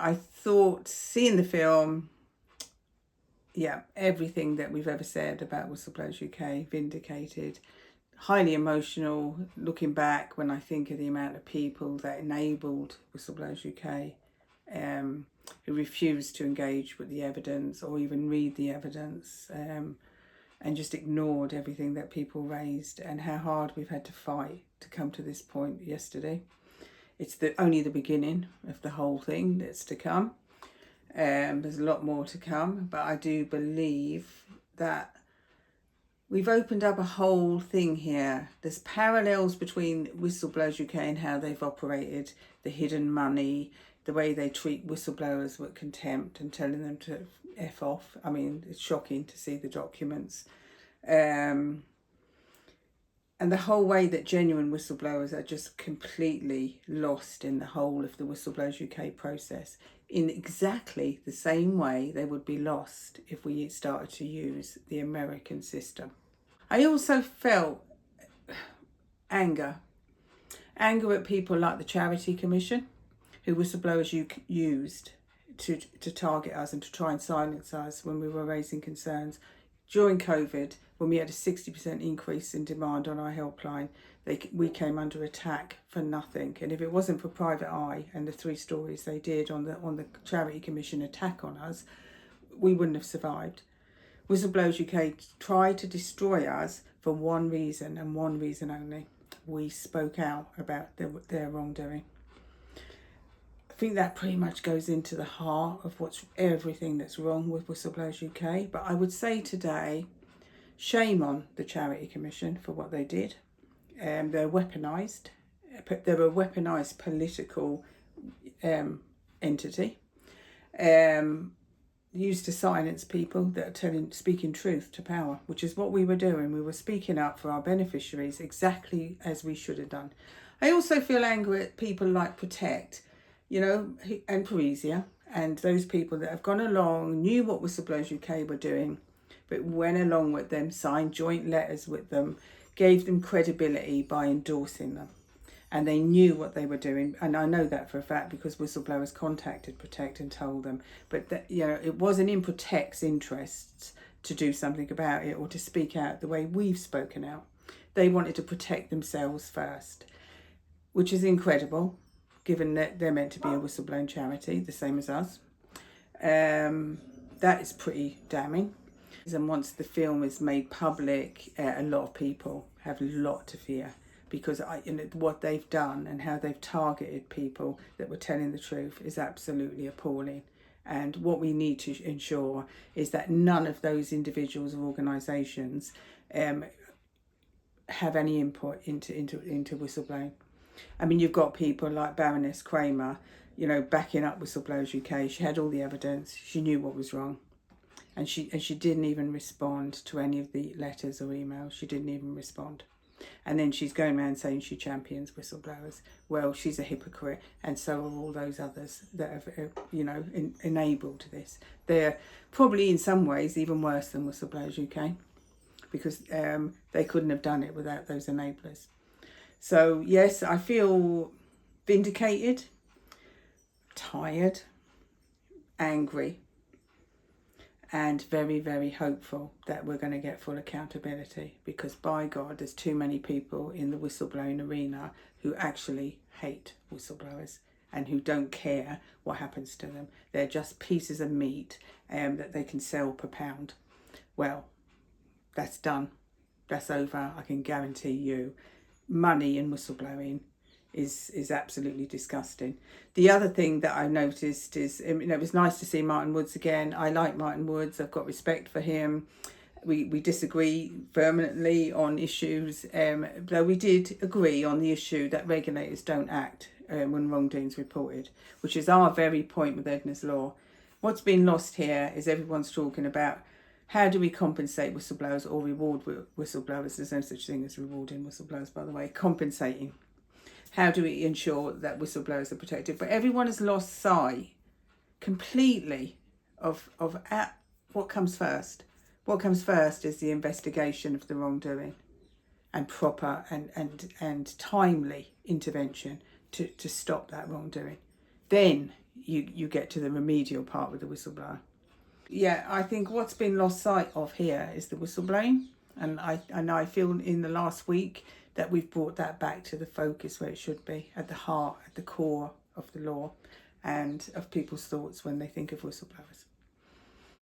I thought, seeing the film, yeah, everything that we've ever said about Whistleblowers UK vindicated. Highly emotional looking back when I think of the amount of people that enabled Whistleblowers UK, who refused to engage with the evidence or even read the evidence, and just ignored everything that people raised, and how hard we've had to fight to come to this point yesterday. It's only the beginning of the whole thing that's to come. There's a lot more to come, but I do believe that we've opened up a whole thing here. There's parallels between Whistleblowers UK and how they've operated, the hidden money, the way they treat whistleblowers with contempt and telling them to F off. I mean, it's shocking to see the documents. And the whole way that genuine whistleblowers are just completely lost in the whole of the Whistleblowers UK process, in exactly the same way they would be lost if we started to use the American system. I also felt anger at people like the Charity Commission, who whistleblowers used to target us and to try and silence us when we were raising concerns. During COVID, when we had a 60% increase in demand on our helpline, we came under attack for nothing. And if it wasn't for Private Eye and the 3 stories they did on the Charity Commission attack on us, we wouldn't have survived. Whistleblowers UK tried to destroy us for one reason and one reason only. We spoke out about their wrongdoing. I think that pretty much goes into the heart of everything that's wrong with Whistleblowers UK. But I would say today, shame on the Charity Commission for what they did. They're weaponised. They're a weaponised political entity, used to silence people that are speaking truth to power, which is what we were doing. We were speaking up for our beneficiaries exactly as we should have done. I also feel angry at people like Protect, and Parisia, and those people that have gone along, knew what Whistleblowers UK were doing, but went along with them, signed joint letters with them, gave them credibility by endorsing them. And they knew what they were doing. And I know that for a fact because whistleblowers contacted Protect and told them. But it wasn't in Protect's interests to do something about it or to speak out the way we've spoken out. They wanted to protect themselves first, which is incredible, given that they're meant to be a whistleblowing charity, the same as us. That is pretty damning. And once the film is made public, a lot of people have a lot to fear, because what they've done and how they've targeted people that were telling the truth is absolutely appalling. And what we need to ensure is that none of those individuals or organisations have any input into whistleblowing. I mean, you've got people like Baroness Kramer, backing up Whistleblowers UK. She had all the evidence. She knew what was wrong. And she didn't even respond to any of the letters or emails. She didn't even respond. And then she's going around saying she champions whistleblowers. Well, she's a hypocrite, and so are all those others that have, enabled this. They're probably in some ways even worse than Whistleblowers UK, because they couldn't have done it without those enablers. So yes, I feel vindicated, tired, angry, and very, very hopeful that we're going to get full accountability, because by God, there's too many people in the whistleblowing arena who actually hate whistleblowers and who don't care what happens to them. They're just pieces of meat that they can sell per pound. Well, that's done. That's over. I can guarantee you. Money in whistleblowing is absolutely disgusting. The other thing that I noticed is, it was nice to see Martin Woods again. I like Martin Woods. I've got respect for him. We disagree vehemently on issues, though we did agree on the issue that regulators don't act when wrongdoing's reported, which is our very point with Edna's Law. What's been lost here is everyone's talking about how do we compensate whistleblowers or reward whistleblowers. There's no such thing as rewarding whistleblowers, by the way. Compensating. How do we ensure that whistleblowers are protected? But everyone has lost sight completely of what comes first. What comes first is the investigation of the wrongdoing and proper and timely intervention to stop that wrongdoing. Then you get to the remedial part with the whistleblower. Yeah, I think what's been lost sight of here is the whistleblowing, and I feel in the last week that we've brought that back to the focus where it should be, at the heart, at the core of the law and of people's thoughts when they think of whistleblowers.